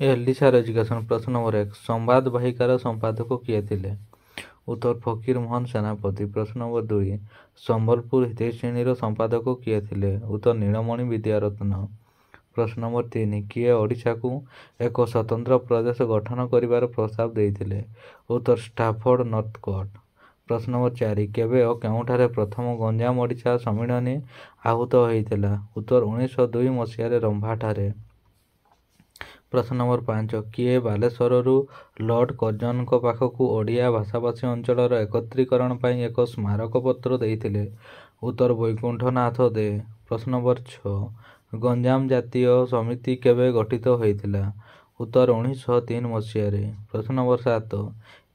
Elisa education प्रश्न number 1 संवाद वाहिकार संपादक किए थे? उत्तर फकीर मोहन सेनापति। प्रश्न नंबर 2 संबलपुर हितैषिणीर संपादक किए थे? उत्तर नीलमणि विद्यारत्न। प्रश्न नंबर 3 किए ओडिशा को एक स्वतंत्र प्रदेश गठन करिवार प्रस्ताव देइथिले? उत्तर स्टाफोर्ड नॉर्थकोट। प्रश्न नंबर 4 केबे और केउठारे प्रथम गंजाम ओडिशा सम्मिलनी आहूत होइथिला? उत्तर 1902 मसीह रंभाठारे। प्रश्न नंबर 5 किए बालेश्वररू लॉर्ड कर्जन पाखक ओडिया भाषाभाषी अंचल एकत्रीकरण पर एक स्मारकपत्र देइथिले? उत्तर वैकुंठनाथ दे। प्रश्न नंबर 6 गंजाम जातीय समिति केबे गठित होइथिला? उत्तर 1903 मसीह। प्रश्न नंबर 7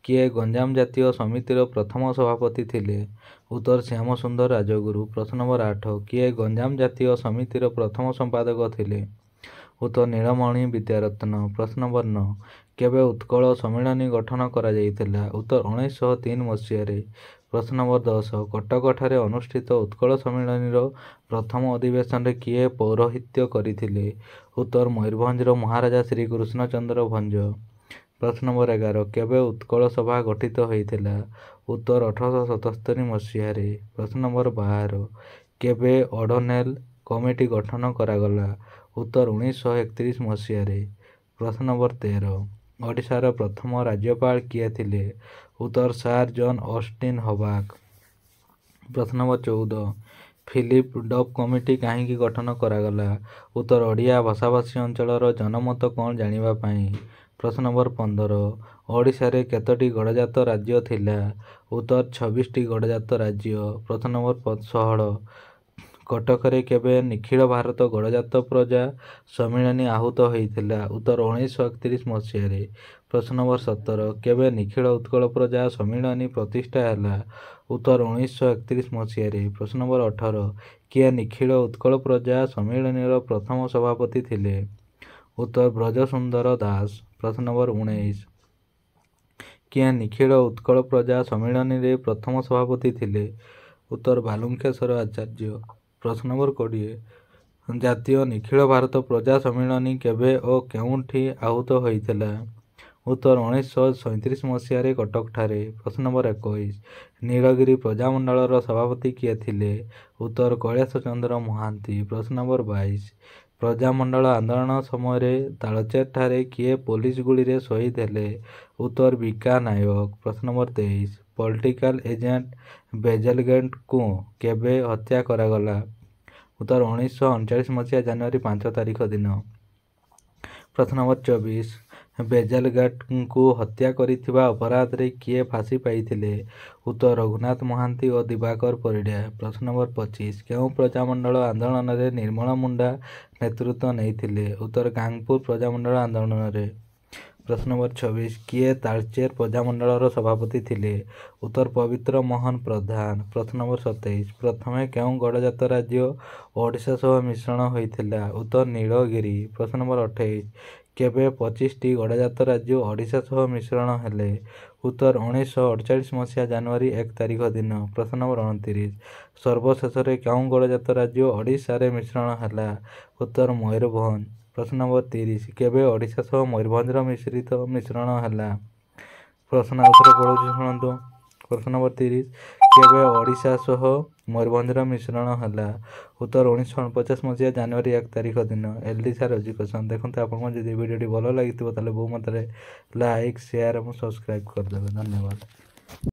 किए गंजाम जातीय समितिर प्रथम सभापति थिले? उत्तर श्याम सुंदर राजगुरु। प्रश्न नंबर 8 किए गंजाम जातीय समितिर प्रथम संपादक थिले? उत्तर नीलमणि विद्यारत्न। प्रश्न नंबर 9 केबे उत्कल सम्मिलनी गठन करा जाइथिला? उत्तर 1903 मसीह। प्रश्न नंबर 10 कटक ठारे अनुष्ठित उत्कल सम्मिलनीर प्रथम अधिवेशन किए पौरोहित्य करथिले? उत्तर मयूरभंजर महाराजा श्री कृष्णचंद्र भंज। प्रश्न नंबर 11 केबे उत्कल सभा गठित होइथिला? उत्तर 1877 मसीह। प्रश्न नंबर 12 केबे ओडोनेल कमिटी गठन करागला? उत्तर 1931 मसीह। प्रश्न नंबर 13 ओडिशार प्रथम राज्यपाल किए थिले? उत्तर सार जॉन ऑस्टिन हबाक। प्रश्न नंबर 14 फिलिप डफ कमिटी कहीं गठन करागला? उत्तर ओडिया भाषाभाषी अंचल जनमत कौन जानिबा पाई। प्रश्न नंबर 15 ओडिशारे केतोटी गणजात राज्य थिला? उत्तर 26टी गणजात राज्य। प्रश्न नंबर 16 कटकरे केबे निखिल भारत गणजात प्रजा सम्मिलनी आहूत होइथिला? उत्तर 1931 मसीह। प्रश्न नंबर 17 केबे निखिल उत्कल प्रजा सम्मिलनी प्रतिष्ठा हैला? उत्तर 1931 मसीह। प्रश्न नंबर 18 किए निखिल उत्कल प्रजा सम्मिलनीर प्रथम सभापति थिले? उत्तर ब्रजसुंदर दास। प्रश्न नंबर 19 किए निखिल उत्कल प्रजा सम्मिलनी रे प्रथम सभापति थिले? उत्तर बालुंकेश्वर आचार्य। प्रश्न नंबर 20 जातीय निखिल भारत प्रजा सम्मिलनी केबे और केउठी आहूत होइथिला? उत्तर 1937 मसीह कटक ठारे। प्रश्न नंबर 21 नीलगिरी प्रजामंडल सभापति किए थिले? उत्तर कैलाश चंद्र महांती। प्रश्न नंबर 22 प्रजामंडल आंदोलन समय तालचेर ठारे किए पुलिस गुली रे शहीद हेले? उत्तर बीका नायक। प्रश्न नंबर 23 पॉलिटिकल एजेंट बेजलगेट को केबे हत्या करागला? उत्तर 1939 मसीहा जनवरी 5 तारिख दिन। प्रश्न नंबर 24 बेजलगेट को हत्या करिथिबा अपराध रे किए फांसी पाइथिले? उत्तर रघुनाथ महांती और दिवाकर परिड़ा। प्रश्न नंबर 25 केउ प्रजामंडल आंदोलन रे निर्मल मुंडा नेतृत्व नैथिले? उत्तर गांगपुर प्रजामंडल आंदोलन रे। प्रश्न नंबर 26 किए तालचेर प्रजामंडल सभापति थिले? उत्तर पवित्र मोहन प्रधान। प्रश्न नंबर 27 प्रथमे केउ गणजात राज्य ओडिशा सह मिश्रण होइथिला? उत्तर नीलगिरी। प्रश्न नंबर 28 केबे 25टी गणजात राज्य ओडिशा सह मिश्रण हेले? उत्तर 1948 मसीहा जनवरी 1 तारिख दिन। प्रश्न नंबर 29 सर्वशेष केउ गणजात राज्य ओडिशा रे मिश्रण हैला? उत्तर मयूरभंज। प्रश्न नंबर 30 केबे ओडिशा सह मयूरभंजर मिश्रण हैला? प्रश्न आउथरे पढुछि शुणंतु। प्रश्न नंबर 30 केबे ओडिशा सह मयूरभंजर मिश्रण हैला? उत्तर 1949 मसीहा जनवरी 1 तारिख दिन। एलिसा एजुकेशन देखते आपको जदि वीडियो भल लगी ताले बहु मात्रा लाइक शेयर और सब्सक्राइब करदेवे। धन्यवाद।